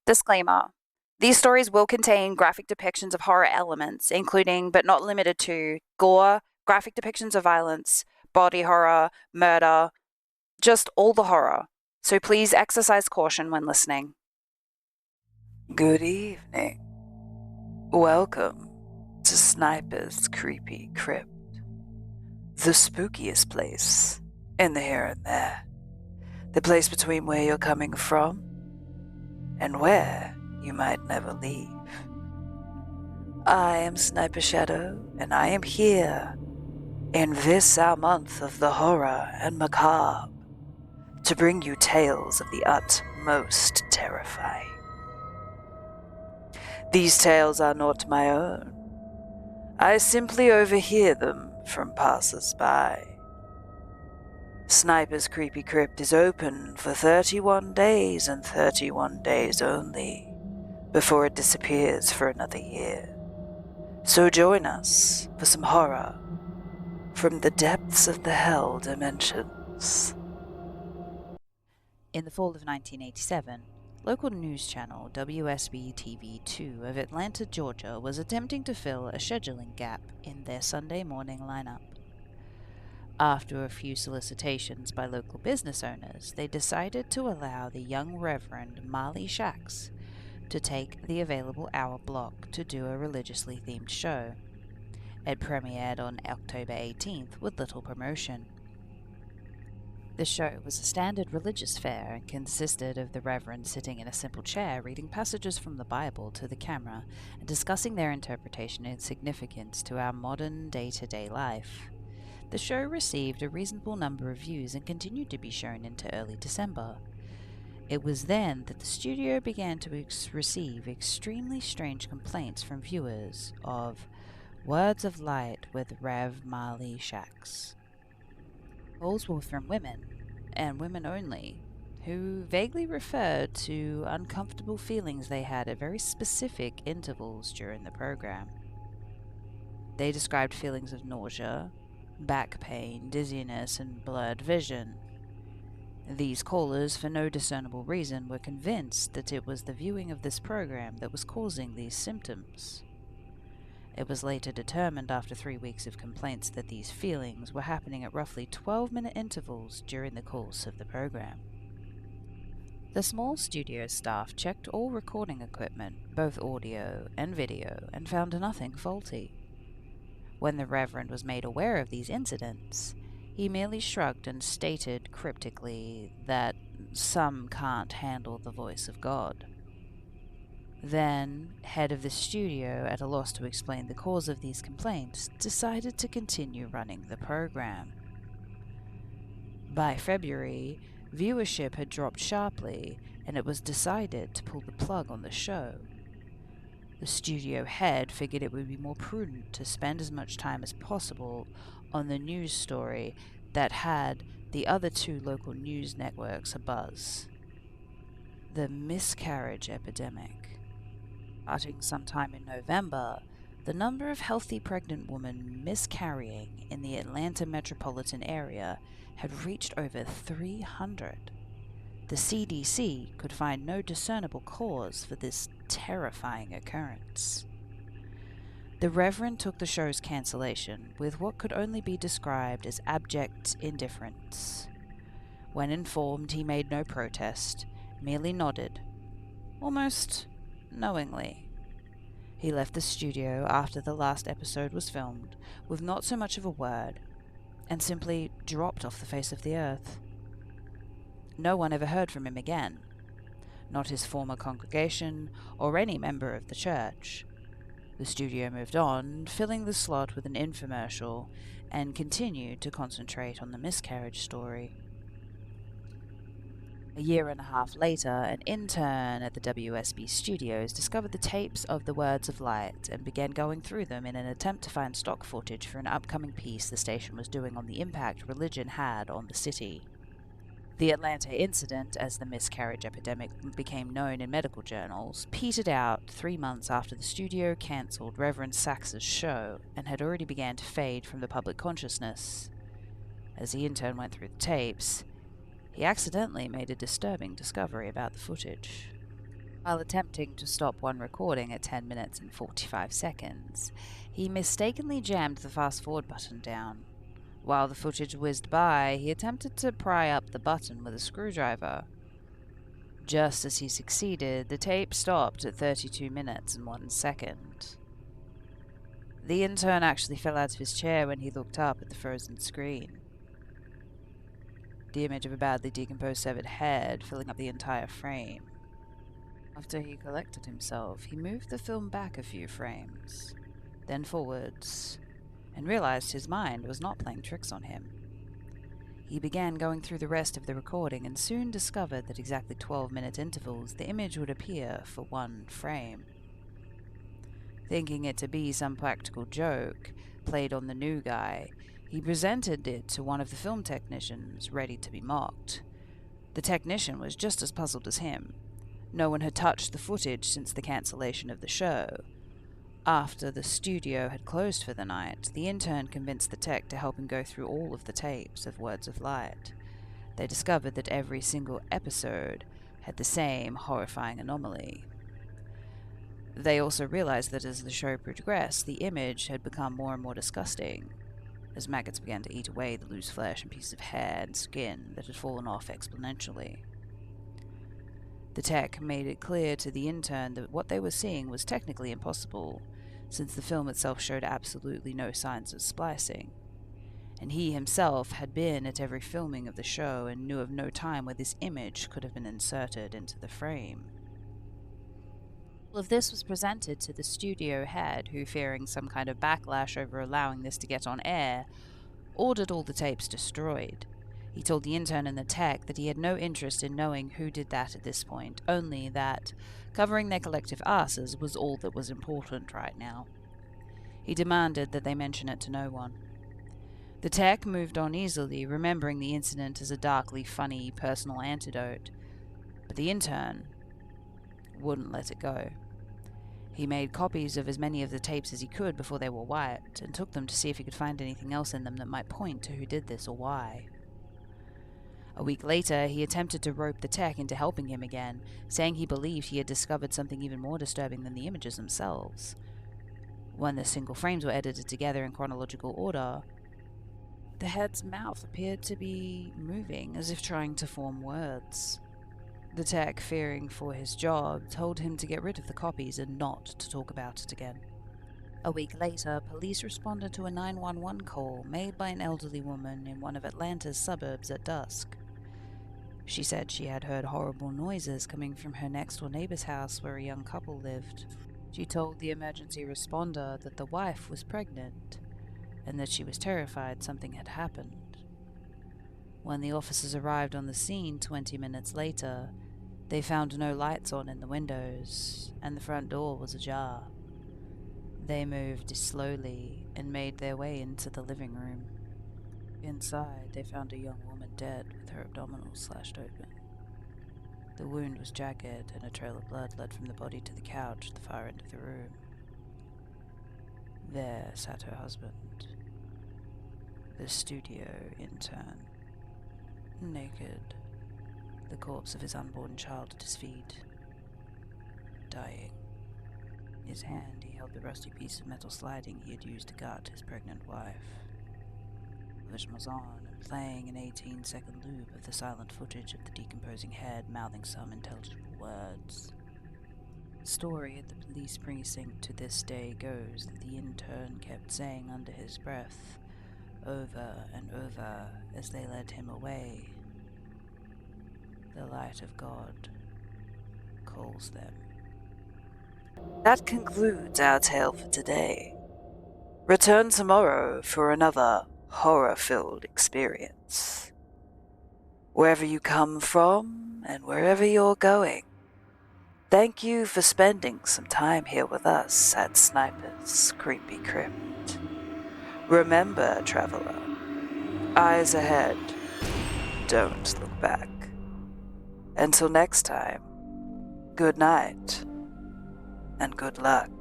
Disclaimer. These stories will contain graphic depictions of horror elements, including but not limited to gore, graphic depictions of violence, body horror, murder, just all the horror. So please exercise caution when listening. Good evening. Welcome to Sniper's Creepy Crypt, the spookiest place in the here and there, the place between where you're coming from and where you might never leave. I am Sniper Shadow, and I am here in this our month of the horror and macabre to bring you tales of the utmost terrifying. These tales are not my own. I simply overhear them from passers-by. Sniper's Creepy Crypt is open for 31 days and 31 days only, before it disappears for another year. So join us for some horror from the depths of the hell dimensions. In the fall of 1987, local news channel WSB-TV2 of Atlanta, Georgia was attempting to fill a scheduling gap in their Sunday morning lineup. After a few solicitations by local business owners, they decided to allow the young Reverend Marley Shax to take the available hour block to do a religiously themed show. It premiered on October 18th with little promotion. The show was a standard religious fare and consisted of the Reverend sitting in a simple chair reading passages from the Bible to the camera and discussing their interpretation and significance to our modern day-to-day life. The show received a reasonable number of views and continued to be shown into early December. It was then that the studio began to receive extremely strange complaints from viewers of Words of Light with Rev Marley Shax. Calls were from women, and women only, who vaguely referred to uncomfortable feelings they had at very specific intervals during the program. They described feelings of nausea, back pain, dizziness, and blurred vision. These callers, for no discernible reason, were convinced that it was the viewing of this program that was causing these symptoms. It was later determined after 3 weeks of complaints that these feelings were happening at roughly 12-minute intervals during the course of the program. The small studio staff checked all recording equipment, both audio and video, and found nothing faulty. When the Reverend was made aware of these incidents, he merely shrugged and stated cryptically that some can't handle the voice of God. Then, head of the studio, at a loss to explain the cause of these complaints, decided to continue running the program. By February, viewership had dropped sharply, and it was decided to pull the plug on the show. The studio head figured it would be more prudent to spend as much time as possible on the news story that had the other two local news networks abuzz. The miscarriage epidemic. Starting sometime in November, the number of healthy pregnant women miscarrying in the Atlanta metropolitan area had reached over 300. The CDC could find no discernible cause for this terrifying occurrence. The Reverend took the show's cancellation with what could only be described as abject indifference. When informed, he made no protest, merely nodded, almost knowingly. He left the studio after the last episode was filmed with not so much of a word, and simply dropped off the face of the earth. No one ever heard from him again, not his former congregation or any member of the church. The studio moved on, filling the slot with an infomercial, and continued to concentrate on the miscarriage story. A year and a half later, an intern at the WSB studios discovered the tapes of the Words of Light and began going through them in an attempt to find stock footage for an upcoming piece the station was doing on the impact religion had on the city. The Atlanta incident, as the miscarriage epidemic became known in medical journals, petered out 3 months after the studio cancelled Reverend Sax's show and had already begun to fade from the public consciousness. As the intern went through the tapes, he accidentally made a disturbing discovery about the footage. While attempting to stop one recording at 10 minutes and 45 seconds, he mistakenly jammed the fast-forward button down. While the footage whizzed by, he attempted to pry up the button with a screwdriver. Just as he succeeded, the tape stopped at 32 minutes and 1 second. The intern actually fell out of his chair when he looked up at the frozen screen. The image of a badly decomposed severed head filling up the entire frame. After he collected himself, he moved the film back a few frames, then forwards, and realized his mind was not playing tricks on him. He began going through the rest of the recording and soon discovered that exactly 12-minute intervals the image would appear for one frame. Thinking it to be some practical joke played on the new guy, he presented it to one of the film technicians, ready to be mocked. The technician was just as puzzled as him. No one had touched the footage since the cancellation of the show. After the studio had closed for the night, the intern convinced the tech to help him go through all of the tapes of Words of Light. They discovered that every single episode had the same horrifying anomaly. They also realized that as the show progressed, the image had become more and more disgusting, as maggots began to eat away the loose flesh and pieces of hair and skin that had fallen off exponentially. The tech made it clear to the intern that what they were seeing was technically impossible, since the film itself showed absolutely no signs of splicing, and he himself had been at every filming of the show and knew of no time where this image could have been inserted into the frame. All of this was presented to the studio head, who, fearing some kind of backlash over allowing this to get on air, ordered all the tapes destroyed. He told the intern and the tech that he had no interest in knowing who did that at this point, only that covering their collective asses was all that was important right now. He demanded that they mention it to no one. The tech moved on easily, remembering the incident as a darkly funny personal antidote, but the intern wouldn't let it go. He made copies of as many of the tapes as he could before they were wiped, and took them to see if he could find anything else in them that might point to who did this or why. A week later, he attempted to rope the tech into helping him again, saying he believed he had discovered something even more disturbing than the images themselves. When the single frames were edited together in chronological order, the head's mouth appeared to be moving, as if trying to form words. The tech, fearing for his job, told him to get rid of the copies and not to talk about it again. A week later, police responded to a 911 call made by an elderly woman in one of Atlanta's suburbs at dusk. She said she had heard horrible noises coming from her next-door neighbor's house where a young couple lived. She told the emergency responder that the wife was pregnant and that she was terrified something had happened. When the officers arrived on the scene 20 minutes later, they found no lights on in the windows, and the front door was ajar. They moved slowly and made their way into the living room. Inside, they found a young woman dead with her abdominals slashed open. The wound was jagged, and a trail of blood led from the body to the couch at the far end of the room. There sat her husband, the studio intern, naked, the corpse of his unborn child at his feet, dying. In his hand, he held the rusty piece of metal sliding he had used to guard his pregnant wife. Television was on and playing an 18-second loop of the silent footage of the decomposing head mouthing some intelligible words. The story at the police precinct to this day goes that the intern kept saying under his breath, over and over as they led him away, "The light of God calls them." That concludes our tale for today. Return tomorrow for another horror-filled experience. Wherever you come from and wherever you're going, thank you for spending some time here with us at Sniper's Creepy Crypt. Remember, traveler, eyes ahead, don't look back. Until next time, good night and good luck.